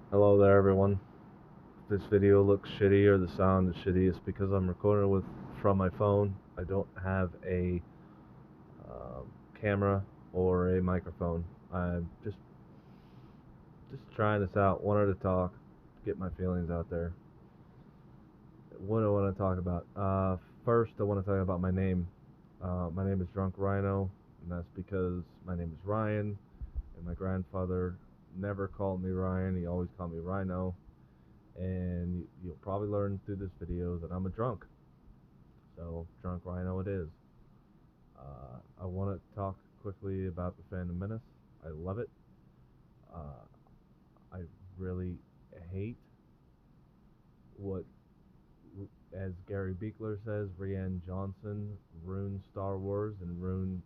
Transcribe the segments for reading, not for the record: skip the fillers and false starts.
Hello there, everyone. If this video looks shitty or the sound is shitty, it's because I'm recording with from my phone. I don't have a camera or a microphone. I'm just trying this out. Wanted to talk, get my feelings out there. What do I want to talk about? First, I want to talk about my name. My name is Drunk Rhino, and that's because my name is Ryan, and my grandfather never called me Ryan. He always called me Rhino. And you'll probably learn through this video that I'm a drunk. So, Drunk Rhino it is. I want to talk quickly about the Phantom Menace. I love it. Uh, I really hate what, as Gary Beekler says, Rian Johnson ruined Star Wars and ruined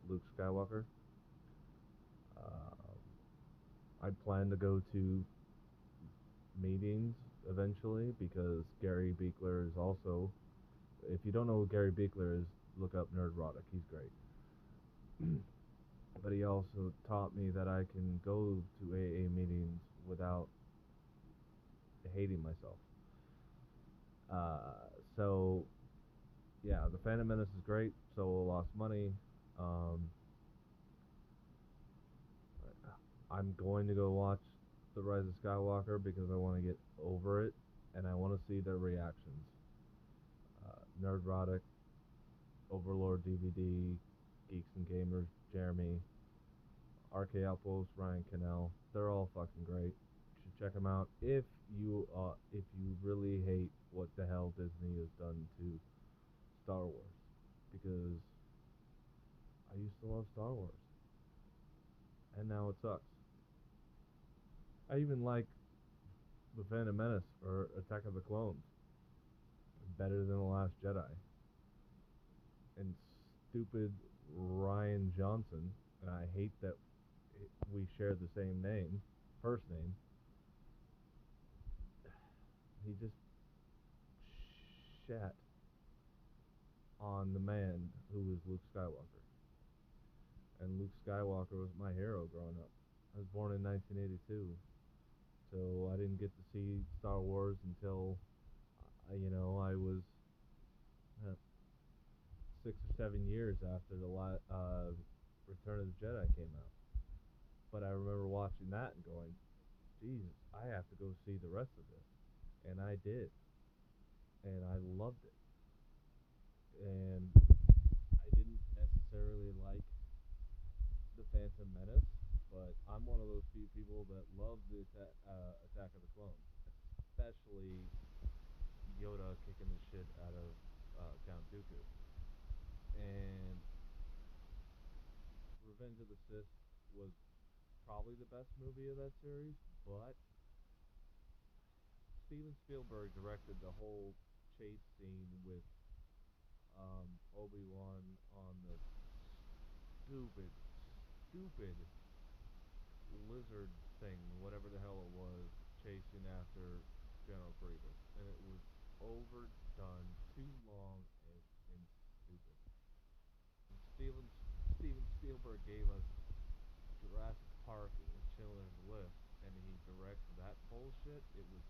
Luke Skywalker. I plan to go to meetings eventually because Gary Beekler is also. If you don't know who Gary Beekler is, look up Nerdrotic. He's great. But he also taught me that I can go to AA meetings without hating myself. So yeah, the Phantom Menace is great. Solo lost money. Um, I'm going to go watch The Rise of Skywalker because I want to get over it and I want to see their reactions. Nerdrotic, Overlord DVD, Geeks and Gamers, Jeremy, RK Outpost, Ryan Cannell. They're all fucking great. You should check them out if you really hate what the hell Disney has done to Star Wars, because I used to love Star Wars and now it sucks. I even like The Phantom Menace or Attack of the Clones better than The Last Jedi. And stupid Ryan Johnson, and I hate that we share the same name, first name. He just shat on the man who was Luke Skywalker. And Luke Skywalker was my hero growing up. I was born in 1982, so I didn't get to see Star Wars until I was uh, 6 or 7 years after the Return of the Jedi came out. But I remember watching that and going, Jesus, I have to go see the rest of this, and I did, and I loved it. And I didn't necessarily like the Phantom Menace, but I'm one of those few people that love the Attack of the Clones, especially Yoda kicking the shit out of Count Dooku. And Revenge of the Sith was probably the best movie of that series, but Steven Spielberg directed the whole chase scene with Obi-Wan on the stupid, stupid lizard thing, whatever the hell it was, chasing after General Grievous, and it was overdone, too long, and stupid. And Steven Spielberg gave us Jurassic Park and Schindler's List, and he directs that bullshit. It was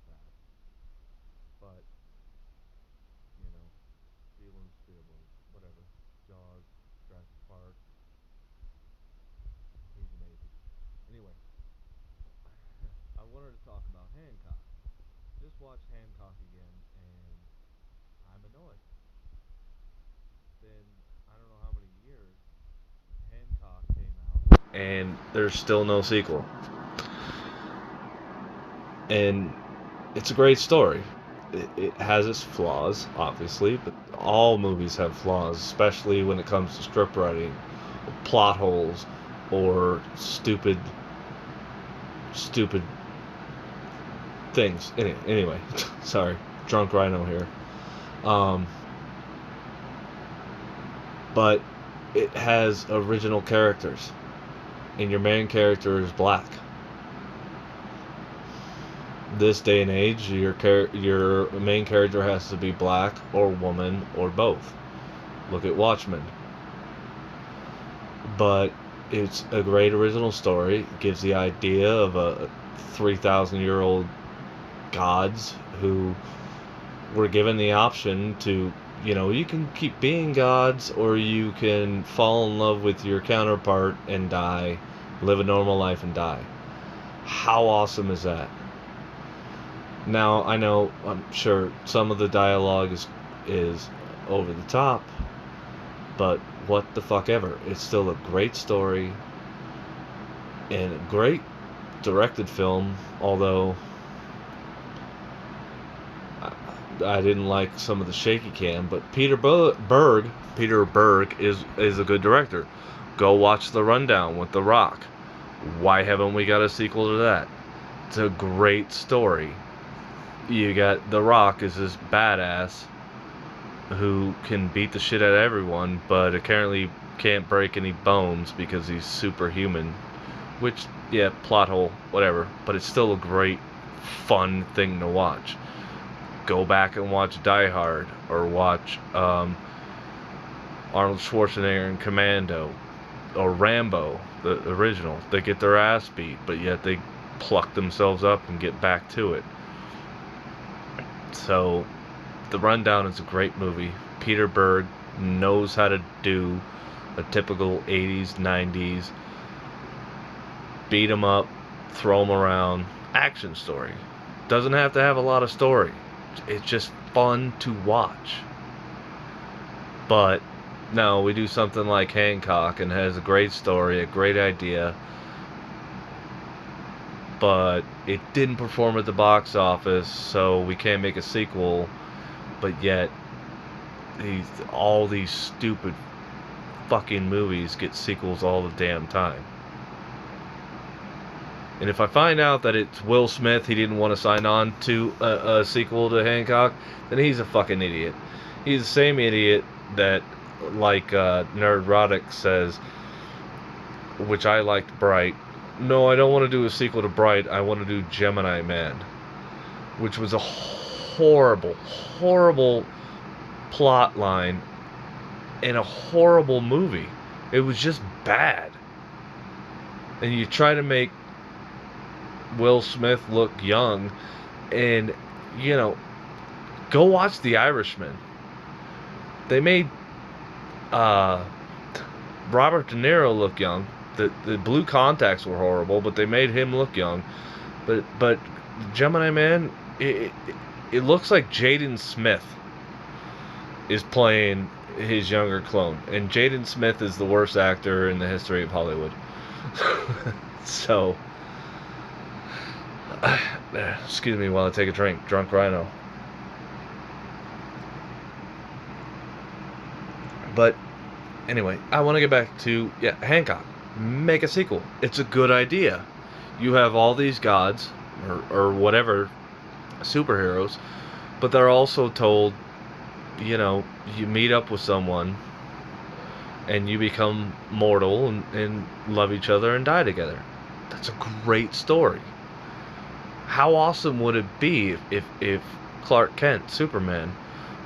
bad, but you know, Steven Spielberg, whatever. Jaws, Jurassic Park, he's amazing. Anyway, I wanted to talk about Hancock. Just watched Hancock again, and I'm annoyed. It's been I don't know how many years since Hancock came out, and there's still no sequel. And it's a great story. It has its flaws, obviously, but all movies have flaws, especially when it comes to script writing, plot holes, or stupid things. Anyway, sorry, drunk rhino here. Um, but it has original characters, and your main character is black. This day and age, your main character has to be black or woman or both. Look at Watchmen. But it's a great original story. It gives the idea of 3,000-year-old gods who were given the option to, you can keep being gods, or you can fall in love with your counterpart and die, live a normal life and die. How awesome is that? Now, I'm sure some of the dialogue is over the top, but what the fuck ever. It's still a great story and a great directed film, although I didn't like some of the shaky cam, but Peter Berg is a good director. Go watch The Rundown with The Rock. Why haven't we got a sequel to that? It's a great story. You got The Rock as this badass who can beat the shit out of everyone, but apparently can't break any bones because he's superhuman. Which, yeah, plot hole, whatever. But it's still a great, fun thing to watch. Go back and watch Die Hard, or watch Arnold Schwarzenegger in Commando, or Rambo, the original. They get their ass beat, but yet they pluck themselves up and get back to it. So, The Rundown is a great movie. Peter Berg knows how to do a typical 80s, 90s, beat 'em up, throw 'em around, action story. Doesn't have to have a lot of story. It's just fun to watch. But no, we do something like Hancock and has a great story, a great idea, but it didn't perform at the box office, so we can't make a sequel. But yet, all these stupid fucking movies get sequels all the damn time. And if I find out that it's Will Smith, he didn't want to sign on to a sequel to Hancock, then he's a fucking idiot. He's the same idiot that, like Nerdrotic says, which I liked Bright. No, I don't want to do a sequel to Bright. I want to do Gemini Man, which was a horrible, horrible plot line and a horrible movie. It was just bad. And you try to make Will Smith look young, and go watch The Irishman. They made Robert De Niro look young. The blue contacts were horrible, but they made him look young. But Gemini Man, it looks like Jaden Smith is playing his younger clone, and Jaden Smith is the worst actor in the history of Hollywood. So, excuse me while I take a drink. Drunk Rhino. But anyway, I want to get back to Hancock. Make a sequel. It's a good idea. You have all these gods or whatever superheroes, but they're also told, you meet up with someone and you become mortal and love each other and die together. That's a great story. How awesome would it be if Clark Kent, Superman,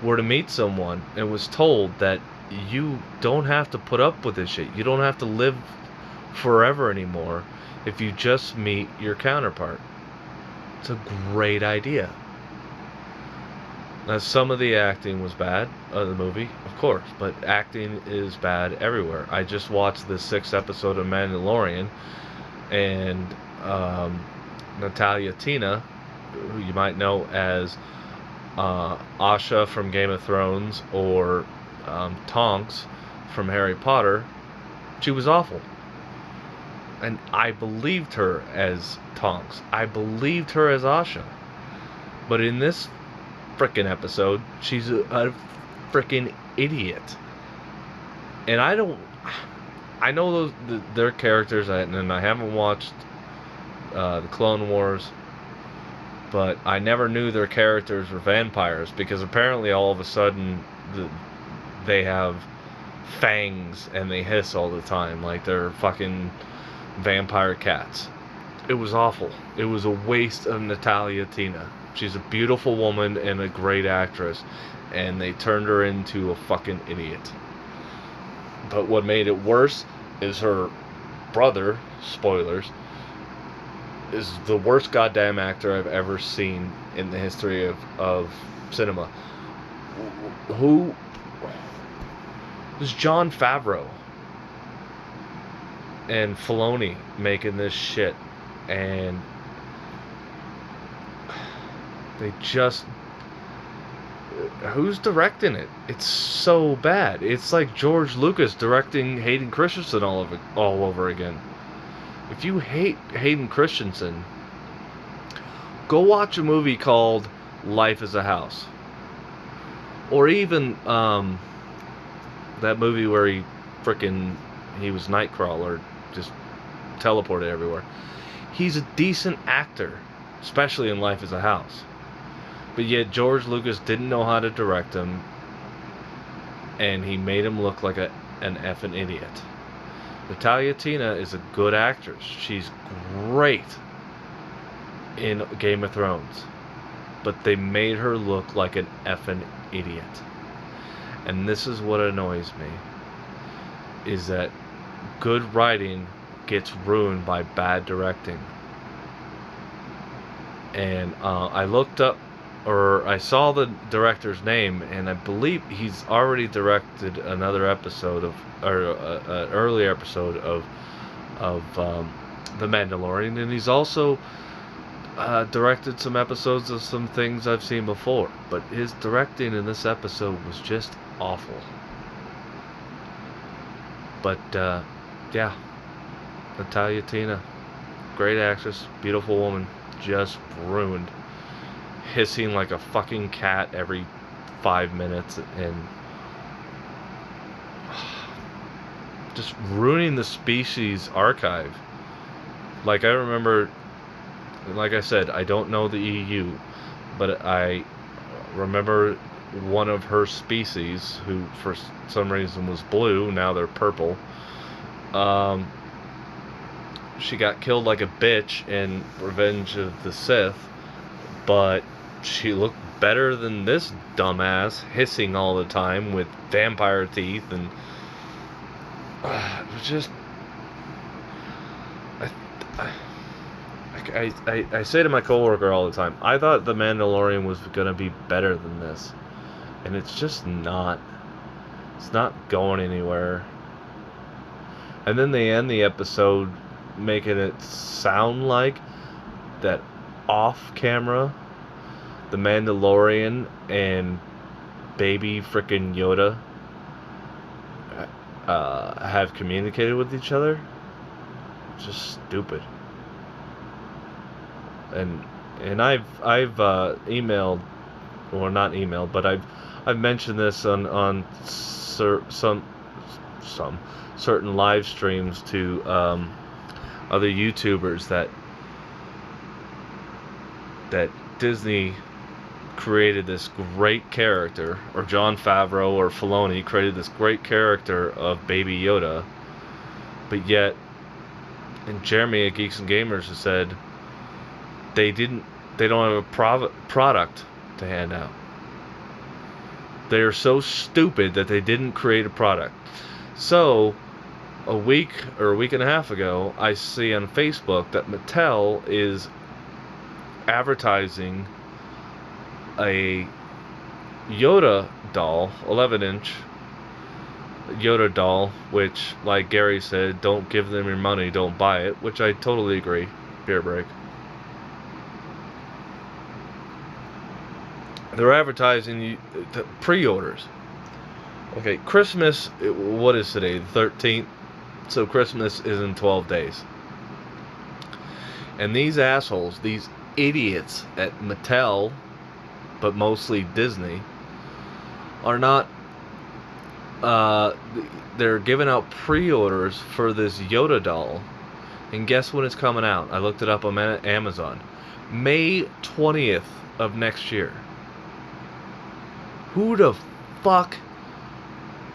were to meet someone and was told that you don't have to put up with this shit. You don't have to live forever anymore if you just meet your counterpart. It's a great idea. Now, some of the acting was bad of the movie, of course, but acting is bad everywhere. I just watched the 6th episode of Mandalorian, and Natalia Tina, who you might know as Asha from Game of Thrones, or Tonks from Harry Potter, she was awful. And I believed her as Tonks. I believed her as Asha. But in this frickin' episode, she's a frickin' idiot. And I know their characters, and I haven't watched the Clone Wars, but I never knew their characters were vampires, because apparently all of a sudden they have fangs and they hiss all the time like they're fucking vampire cats. It was awful. It was a waste of Natalia Tina. She's a beautiful woman and a great actress, and they turned her into a fucking idiot. But what made it worse is her brother, spoilers, is the worst goddamn actor I've ever seen in the history of cinema. Who is Jon Favreau and Filoni making this shit, and they just, who's directing it? It's so bad. It's like George Lucas directing Hayden Christensen all over again. If you hate Hayden Christensen, go watch a movie called Life is a House, or even that movie where he was Nightcrawler, just teleported everywhere. He's a decent actor, especially in Life is a House. But yet George Lucas didn't know how to direct him, and he made him look like an effing idiot. Natalia Tina is a good actress. She's great in Game of Thrones. But they made her look like an effing idiot. And this is what annoys me, is that good writing gets ruined by bad directing. And I looked up, or I saw the director's name, and I believe he's already directed another episode of, or an earlier episode of The Mandalorian, and he's also directed some episodes of some things I've seen before. But his directing in this episode was just awful. But yeah, Natalia Tina, great actress, beautiful woman, just ruined. Hissing like a fucking cat every 5 minutes and just ruining the species archive. Like, I remember, like I said, I don't know the EU, but I remember one of her species, who for some reason was blue, now they're purple. She got killed like a bitch in Revenge of the Sith, but she looked better than this dumbass, hissing all the time with vampire teeth, and it was just, I say to my coworker all the time, I thought The Mandalorian was gonna be better than this, and it's just not. It's not going anywhere. And then they end the episode making it sound like that off camera, The Mandalorian and baby frickin' Yoda have communicated with each other. Just stupid. And I've emailed, or not emailed, but I've mentioned this on some certain live streams to other YouTubers that Disney created this great character, or Jon Favreau or Filoni created this great character of Baby Yoda, but yet, and Jeremy at Geeks and Gamers has said they don't have a product to hand out. They are so stupid that they didn't create a product. So, a week or a week and a half ago, I see on Facebook that Mattel is advertising a Yoda doll, 11-inch Yoda doll, which, like Gary said, don't give them your money, don't buy it, which I totally agree. Beer break. They're advertising the pre-orders. Okay, Christmas, what is today? The 13th? So Christmas is in 12 days. And these assholes, these idiots at Mattel, but mostly Disney, are not, they're giving out pre-orders for this Yoda doll. And guess when it's coming out? I looked it up on Amazon. May 20th of next year. Who the fuck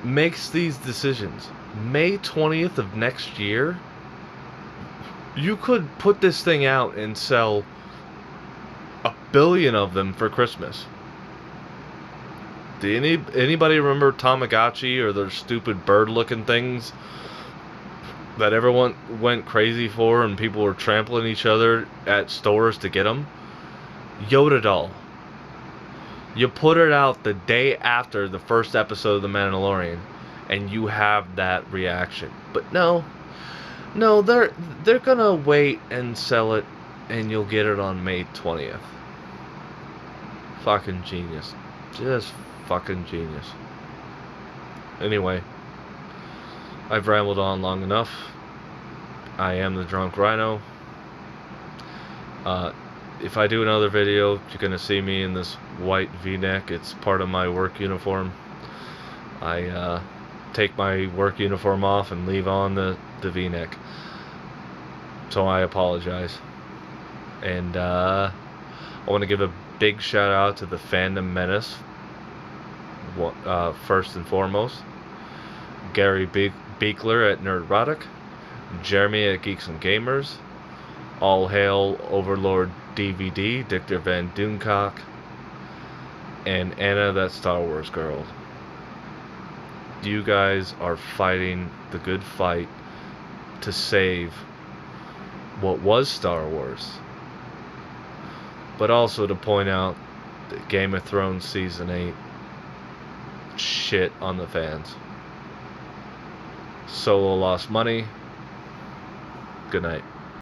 makes these decisions? May 20th of next year? You could put this thing out and sell 1 billion of them for Christmas. Do anybody remember Tamagotchi or those stupid bird-looking things that everyone went crazy for and people were trampling each other at stores to get them? Yoda doll. You put it out the day after the first episode of The Mandalorian, and you have that reaction. But no, they're gonna wait and sell it, and you'll get it on May 20th. Fucking genius. Just fucking genius. Anyway, I've rambled on long enough. I am the Drunk Rhino. If I do another video, you're gonna see me in this white V-neck. It's part of my work uniform. I take my work uniform off and leave on the V-neck. So I apologize. And I want to give a big shout out to the Fandom Menace. First and foremost, Gary Beekler at Nerdrotic, Jeremy at Geeks and Gamers, all hail Overlord DVD, Dictor Van Dooncock, and Anna, that Star Wars girl. You guys are fighting the good fight to save what was Star Wars, but also to point out that Game of Thrones Season 8 shit on the fans. Solo lost money. Good night.